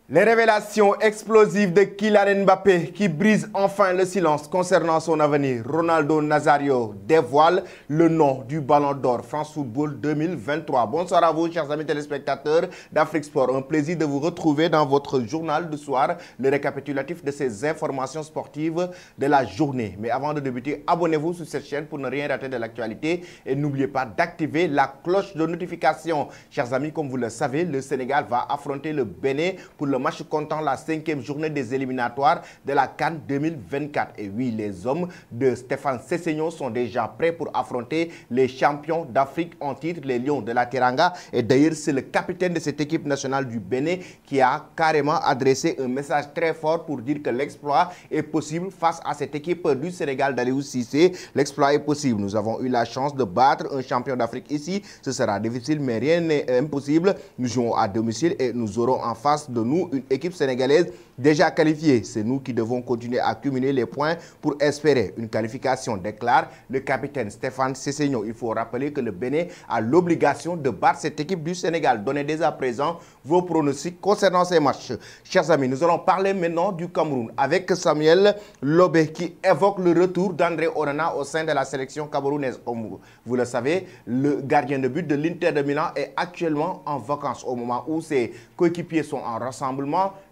Les révélations explosives de Kylian Mbappé qui brise enfin le silence concernant son avenir. Ronaldo Nazario dévoile le nom du Ballon d'Or France Football 2023. Bonsoir à vous, chers amis téléspectateurs d'Afrique Sport. Un plaisir de vous retrouver dans votre journal du soir, le récapitulatif de ces informations sportives de la journée. Mais avant de débuter, abonnez-vous sur cette chaîne pour ne rien rater de l'actualité et n'oubliez pas d'activer la cloche de notification. Chers amis, comme vous le savez, le Sénégal va affronter le Bénin pour le match comptant la 5e journée des éliminatoires de la CAN 2024. Et oui, les hommes de Stéphane Sessegnon sont déjà prêts pour affronter les champions d'Afrique en titre, les Lions de la Teranga. Et d'ailleurs, c'est le capitaine de cette équipe nationale du Bénin qui a carrément adressé un message très fort pour dire que l'exploit est possible face à cette équipe du Sénégal d'Aliou Cissé. L'exploit est possible. Nous avons eu la chance de battre un champion d'Afrique ici. Ce sera difficile, mais rien n'est impossible. Nous jouons à domicile et nous aurons en face de nous une équipe sénégalaise déjà qualifiée. C'est nous qui devons continuer à cumuler les points pour espérer une qualification, déclare le capitaine Stéphane Sessegnon. Il faut rappeler que le Bénin a l'obligation de battre cette équipe du Sénégal. Donnez dès à présent vos pronostics concernant ces matchs. Chers amis, nous allons parler maintenant du Cameroun avec Samuel Lobé qui évoque le retour d'André Onana au sein de la sélection camerounaise. Comme vous le savez, le gardien de but de l'Inter de Milan est actuellement en vacances au moment où ses coéquipiers sont en rassemblement.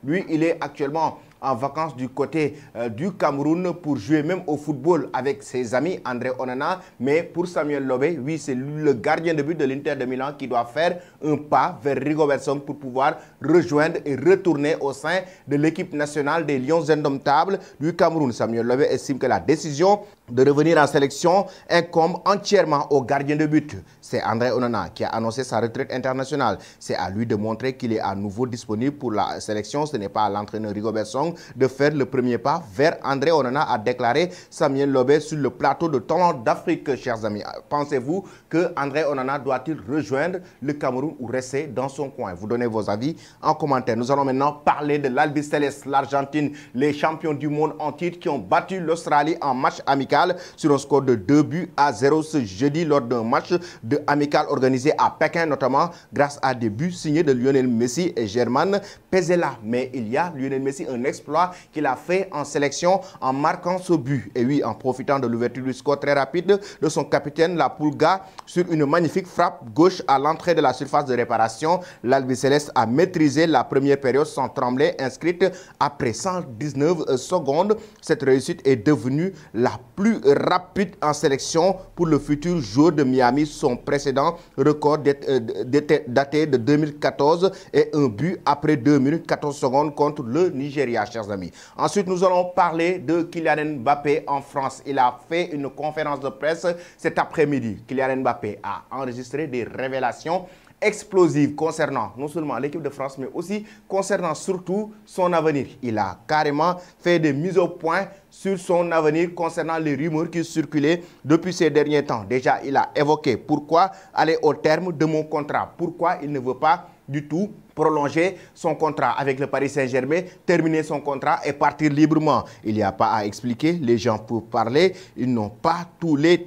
Lui, il est actuellement en vacances du côté du Cameroun pour jouer même au football avec ses amis André Onana. Mais pour Samuel Lobé, oui, c'est le gardien de but de l'Inter de Milan qui doit faire un pas vers Rigobert Song pour pouvoir rejoindre et retourner au sein de l'équipe nationale des Lions indomptables du Cameroun. Samuel Lobé estime que la décision de revenir en sélection incombe entièrement au gardien de but. C'est André Onana qui a annoncé sa retraite internationale. C'est à lui de montrer qu'il est à nouveau disponible pour la sélection. Ce n'est pas à l'entraîneur Rigobert Song de faire le premier pas vers André Onana, a déclaré Samuel Lobé sur le plateau de Talent d'Afrique, chers amis. Pensez-vous que André Onana doit-il rejoindre le Cameroun ou rester dans son coin? Vous donnez vos avis en commentaire. Nous allons maintenant parler de l'Albi Céleste, l'Argentine, les champions du monde en titre qui ont battu l'Australie en match amical sur un score de 2-0 ce jeudi lors d'un match de amical organisé à Pékin, notamment grâce à des buts signés de Lionel Messi et Germain Pesela. Mais il y a Lionel Messi un exploit qu'il a fait en sélection en marquant ce but. Et oui, en profitant de l'ouverture du score très rapide de son capitaine, la Pulga, sur une magnifique frappe gauche à l'entrée de la surface de réparation, l'Albi Céleste a maîtrisé la première période sans trembler, inscrite après 119 secondes. Cette réussite est devenue la plus rapide en sélection pour le futur joueur de Miami. Son précédent record daté de 2014 et un but après 2 minutes 14 secondes contre le Nigeria, chers amis. Ensuite, nous allons parler de Kylian Mbappé en France. Il a fait une conférence de presse cet après-midi. Kylian Mbappé a enregistré des révélations explosives concernant non seulement l'équipe de France, mais aussi concernant surtout son avenir. Il a carrément fait des mises au point sur son avenir concernant les rumeurs qui circulaient depuis ces derniers temps. Déjà, il a évoqué pourquoi aller au terme de mon contrat, pourquoi il ne veut pas du tout prolonger son contrat avec le Paris Saint-Germain, terminer son contrat et partir librement. Il n'y a pas à expliquer, les gens peuvent parler, ils n'ont pas tous les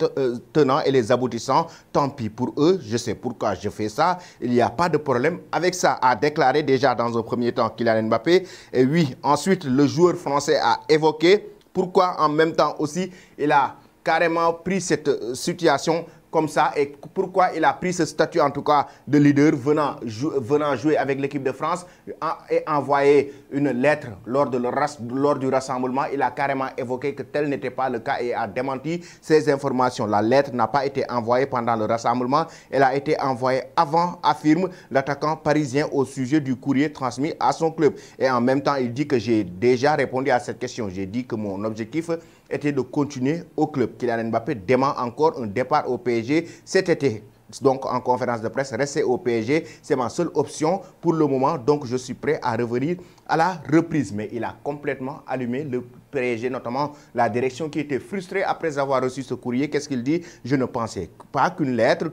tenants et les aboutissants. Tant pis pour eux, je sais pourquoi je fais ça, il n'y a pas de problème avec ça, a déclaré déjà dans un premier temps Kylian Mbappé. Et oui, ensuite, le joueur français a évoqué pourquoi en même temps aussi il a carrément pris cette situation comme ça et pourquoi il a pris ce statut en tout cas de leader venant jouer avec l'équipe de France et envoyé une lettre lors du rassemblement. Il a carrément évoqué que tel n'était pas le cas et a démenti ces informations. La lettre n'a pas été envoyée pendant le rassemblement, elle a été envoyée avant, affirme l'attaquant parisien au sujet du courrier transmis à son club. Et en même temps, il dit que j'ai déjà répondu à cette question. J'ai dit que mon objectif était de continuer au club. Kylian Mbappé dément encore un départ au PSG cet été. Donc en conférence de presse, rester au PSG, c'est ma seule option pour le moment. Donc je suis prêt à revenir à la reprise. Mais il a complètement allumé le PSG, notamment la direction qui était frustrée après avoir reçu ce courrier. Qu'est-ce qu'il dit? Je ne pensais pas qu'une lettre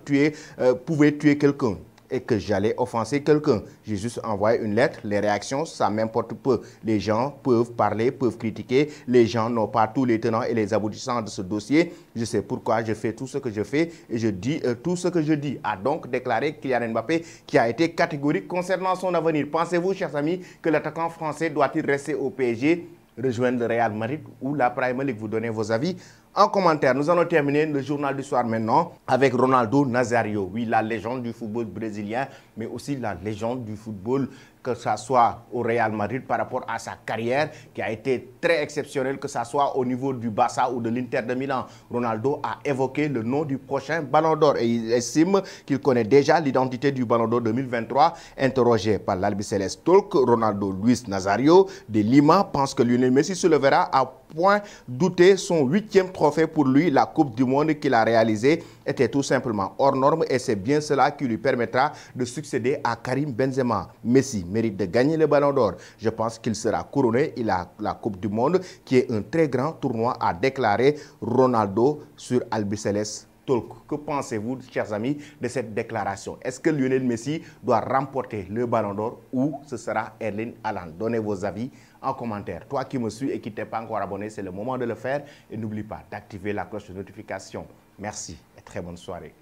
pouvait tuer quelqu'un. et que j'allais offenser quelqu'un. J'ai juste envoyé une lettre. Les réactions, ça m'importe peu. Les gens peuvent parler, peuvent critiquer. Les gens n'ont pas tous les tenants et les aboutissants de ce dossier. Je sais pourquoi je fais tout ce que je fais et je dis tout ce que je dis. A donc déclaré Kylian Mbappé, qui a été catégorique concernant son avenir. Pensez-vous, chers amis, que l'attaquant français doit-il rester au PSG, rejoindre le Real Madrid ou la Premier League? Vous donnez vos avis en commentaire. Nous allons terminer le journal du soir maintenant avec Ronaldo Nazario. Oui, la légende du football brésilien, mais aussi la légende du football, que ce soit au Real Madrid par rapport à sa carrière qui a été très exceptionnelle, que ce soit au niveau du Barça ou de l'Inter de Milan. Ronaldo a évoqué le nom du prochain Ballon d'Or et il estime qu'il connaît déjà l'identité du Ballon d'Or 2023. Interrogé par l'Albiceleste Talk, Ronaldo Luis Nazario de Lima pense que Lionel Messi se levera à point douter son 8e trophée pour lui. La Coupe du Monde qu'il a réalisée était tout simplement hors norme et c'est bien cela qui lui permettra de succéder à Karim Benzema. Messi mérite de gagner le Ballon d'Or. Je pense qu'il sera couronné. Il a la Coupe du Monde qui est un très grand tournoi, a déclaré Ronaldo sur Albiceleste Talk. Que pensez-vous, chers amis, de cette déclaration? Est-ce que Lionel Messi doit remporter le Ballon d'Or ou ce sera Erling Haaland? Donnez vos avis en commentaire. Toi qui me suis et qui t'es pas encore abonné, c'est le moment de le faire et n'oublie pas d'activer la cloche de notification. Merci et très bonne soirée.